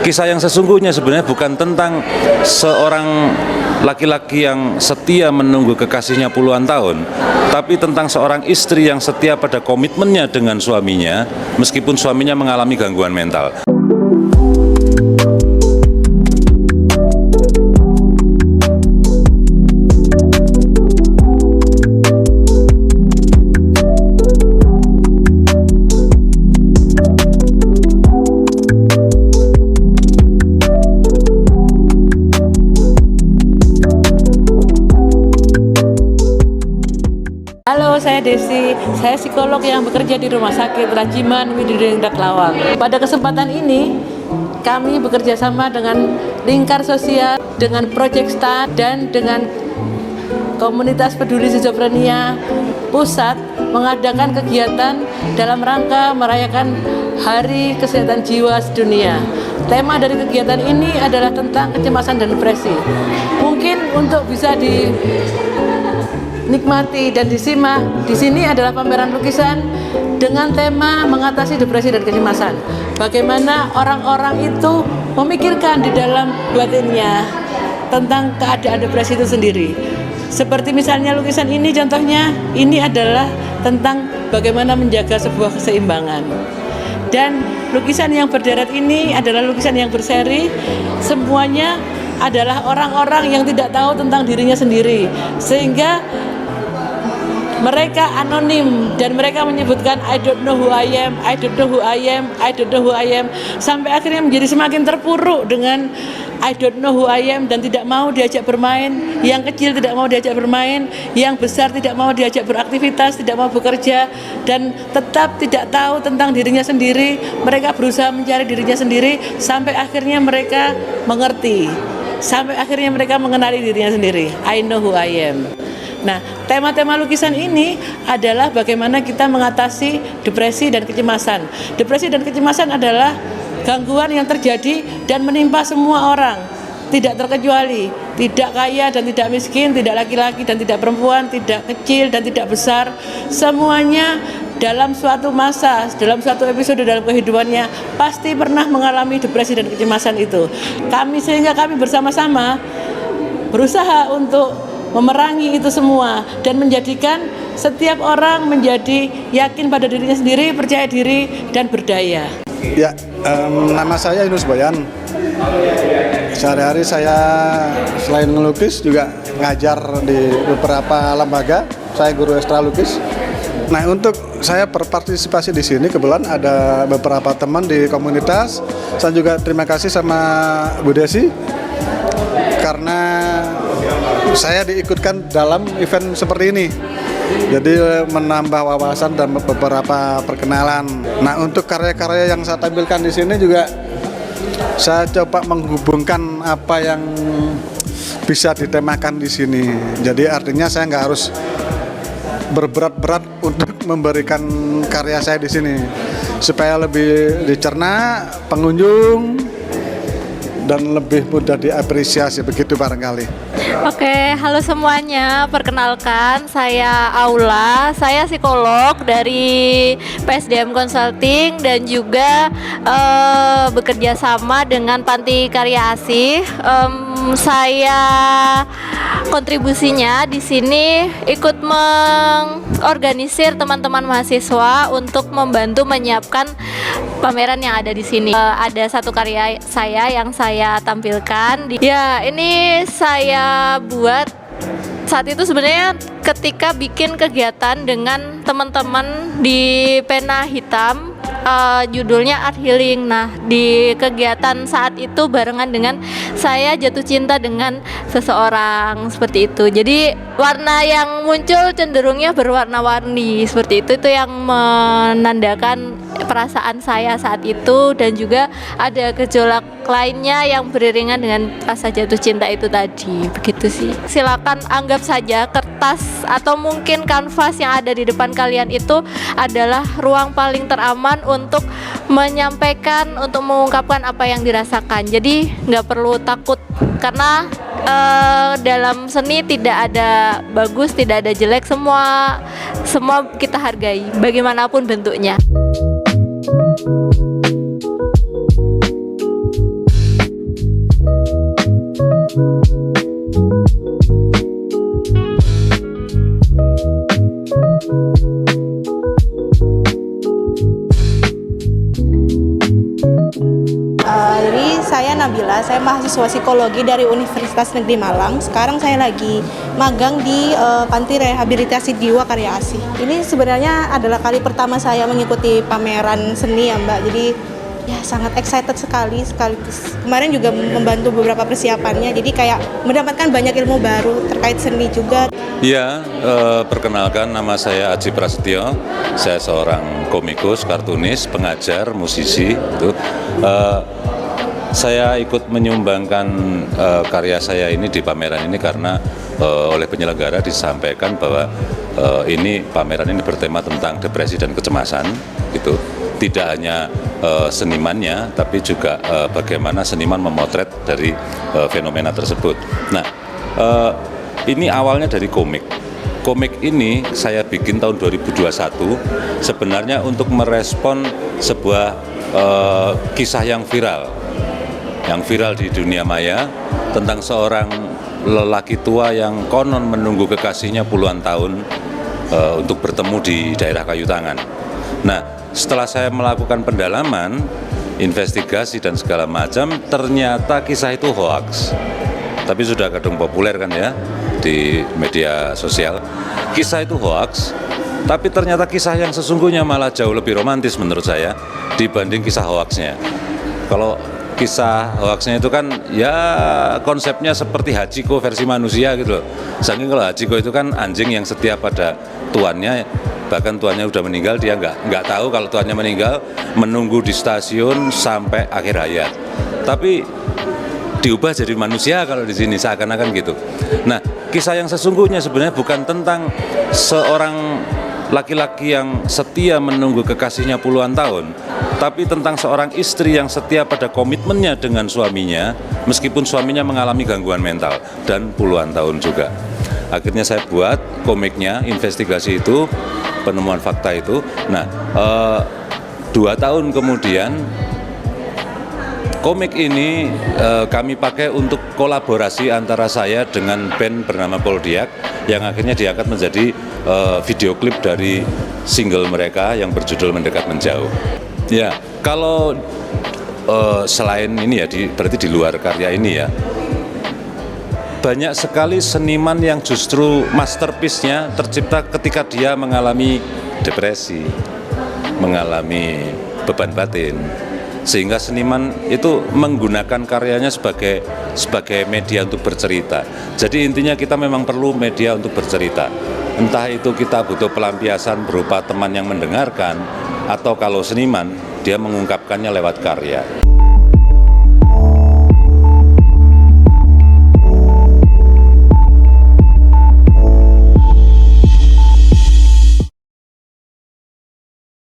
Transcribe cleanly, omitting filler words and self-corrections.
Kisah yang sesungguhnya sebenarnya bukan tentang seorang laki-laki yang setia menunggu kekasihnya puluhan tahun, tapi tentang seorang istri yang setia pada komitmennya dengan suaminya meskipun suaminya mengalami gangguan mental. Halo, saya Desi. Saya psikolog yang bekerja di Rumah Sakit Rajiman Widodendrat Lawang. Pada kesempatan ini, kami bekerja sama dengan Lingkar Sosial, dengan Project Star, dan dengan Komunitas Peduli Skizofrenia Pusat mengadakan kegiatan dalam rangka merayakan Hari Kesehatan Jiwa Sedunia. Tema dari kegiatan ini adalah tentang kecemasan dan depresi. Mungkin untuk bisa nikmati dan disimak, di sini adalah pameran lukisan dengan tema mengatasi depresi dan kecemasan. Bagaimana orang-orang itu memikirkan di dalam batinnya tentang keadaan depresi itu sendiri. Seperti misalnya lukisan ini contohnya, ini adalah tentang bagaimana menjaga sebuah keseimbangan. Dan lukisan yang berderet ini adalah lukisan yang berseri, semuanya adalah orang-orang yang tidak tahu tentang dirinya sendiri, sehingga mereka anonim dan mereka menyebutkan I don't know who I am, I don't know who I am, I don't know who I am, sampai akhirnya menjadi semakin terpuruk dengan I don't know who I am dan tidak mau diajak bermain. Yang kecil tidak mau diajak bermain, yang besar tidak mau diajak beraktivitas, tidak mau bekerja, dan tetap tidak tahu tentang dirinya sendiri. Mereka berusaha mencari dirinya sendiri sampai akhirnya mereka mengerti, sampai akhirnya mereka mengenali dirinya sendiri. I know who I am. Nah, tema-tema lukisan ini adalah bagaimana kita mengatasi depresi dan kecemasan. Depresi dan kecemasan adalah gangguan yang terjadi dan menimpa semua orang, tidak terkecuali, tidak kaya dan tidak miskin, tidak laki-laki dan tidak perempuan, tidak kecil dan tidak besar, semuanya dalam suatu masa, dalam suatu episode dalam kehidupannya pasti pernah mengalami depresi dan kecemasan itu. Sehingga kami bersama-sama berusaha untuk memerangi itu semua dan menjadikan setiap orang menjadi yakin pada dirinya sendiri, percaya diri dan berdaya. Ya, nama saya Yunus Boyan. Sehari-hari saya selain ngelukis juga ngajar di beberapa lembaga. Saya guru ekstra lukis. Nah, untuk saya berpartisipasi di sini kebetulan ada beberapa teman di komunitas. Saya juga terima kasih sama Bu Desi karena saya diikutkan dalam event seperti ini. Jadi menambah wawasan dan beberapa perkenalan. Nah, untuk karya-karya yang saya tampilkan di sini juga saya coba menghubungkan apa yang bisa ditemakan di sini. Jadi artinya saya nggak harus berberat-berat untuk memberikan karya saya di sini supaya lebih dicerna pengunjung dan lebih mudah diapresiasi, begitu barangkali. Oke, halo semuanya. Perkenalkan, saya Aula. Saya psikolog dari PSDM Consulting dan juga bekerja sama dengan Panti Karya Asih. Saya kontribusinya di sini ikut mengorganisir teman-teman mahasiswa untuk membantu menyiapkan pameran yang ada di sini. Ada satu karya saya yang saya tampilkan. Ya, ini saya buat saat itu sebenarnya ketika bikin kegiatan dengan teman-teman di Pena Hitam. Judulnya Art Healing. Nah, di kegiatan saat itu barengan dengan saya jatuh cinta dengan seseorang seperti itu. Jadi warna yang muncul cenderungnya berwarna-warni seperti itu yang menandakan perasaan saya saat itu, dan juga ada gejolak lainnya yang beriringan dengan rasa jatuh cinta itu tadi. Begitu sih. Silakan anggap saja kertas atau mungkin kanvas yang ada di depan kalian itu adalah ruang paling teraman untuk menyampaikan, untuk mengungkapkan apa yang dirasakan. Jadi nggak perlu takut karena dalam seni tidak ada bagus, tidak ada jelek, semua kita hargai bagaimanapun bentuknya. Jadi saya Nabila, saya mahasiswa psikologi dari Universitas Negeri Malang. Sekarang saya lagi magang di Panti Rehabilitasi Jiwa Karya Asih. Ini sebenarnya adalah kali pertama saya mengikuti pameran seni ya Mbak. Jadi ya sangat excited sekaligus kemarin juga membantu beberapa persiapannya. Jadi kayak mendapatkan banyak ilmu baru terkait seni juga. Ya, perkenalkan nama saya Aji Prasetyo. Saya seorang komikus, kartunis, pengajar, musisi. Saya ikut menyumbangkan karya saya ini di pameran ini karena oleh penyelenggara disampaikan bahwa ini pameran ini bertema tentang depresi dan kecemasan, gitu. Tidak hanya senimannya, tapi juga bagaimana seniman memotret dari fenomena tersebut. Nah, ini awalnya dari komik. Komik ini saya bikin tahun 2021 sebenarnya untuk merespon sebuah kisah yang viral di dunia maya tentang seorang lelaki tua yang konon menunggu kekasihnya puluhan tahun untuk bertemu di daerah Kayu Tangan. Nah, setelah saya melakukan pendalaman, investigasi dan segala macam, ternyata kisah itu hoaks. Tapi sudah kadung populer kan ya di media sosial. Kisah itu hoaks, tapi ternyata kisah yang sesungguhnya malah jauh lebih romantis menurut saya dibanding kisah hoaksnya. Kalau kisah hoaksnya itu kan ya konsepnya seperti Hachiko versi manusia gitu loh. Saking kalau Hachiko itu kan anjing yang setia pada tuannya, bahkan tuannya udah meninggal dia nggak tahu kalau tuannya meninggal, menunggu di stasiun sampai akhir hayat. Tapi diubah jadi manusia kalau di sini seakan-akan gitu. Nah, kisah yang sesungguhnya sebenarnya bukan tentang seorang laki-laki yang setia menunggu kekasihnya puluhan tahun, tapi tentang seorang istri yang setia pada komitmennya dengan suaminya meskipun suaminya mengalami gangguan mental dan puluhan tahun juga. Akhirnya saya buat komiknya, investigasi itu, penemuan fakta itu. Nah, 2 tahun kemudian komik ini kami pakai untuk kolaborasi antara saya dengan band bernama Poldiak yang akhirnya diangkat menjadi video klip dari single mereka yang berjudul Mendekat Menjauh. Ya, kalau selain ini ya, berarti di luar karya ini ya, banyak sekali seniman yang justru masterpiece-nya tercipta ketika dia mengalami depresi, mengalami beban batin. Sehingga seniman itu menggunakan karyanya sebagai media untuk bercerita. Jadi intinya kita memang perlu media untuk bercerita. Entah itu kita butuh pelampiasan berupa teman yang mendengarkan, atau kalau seniman, dia mengungkapkannya lewat karya.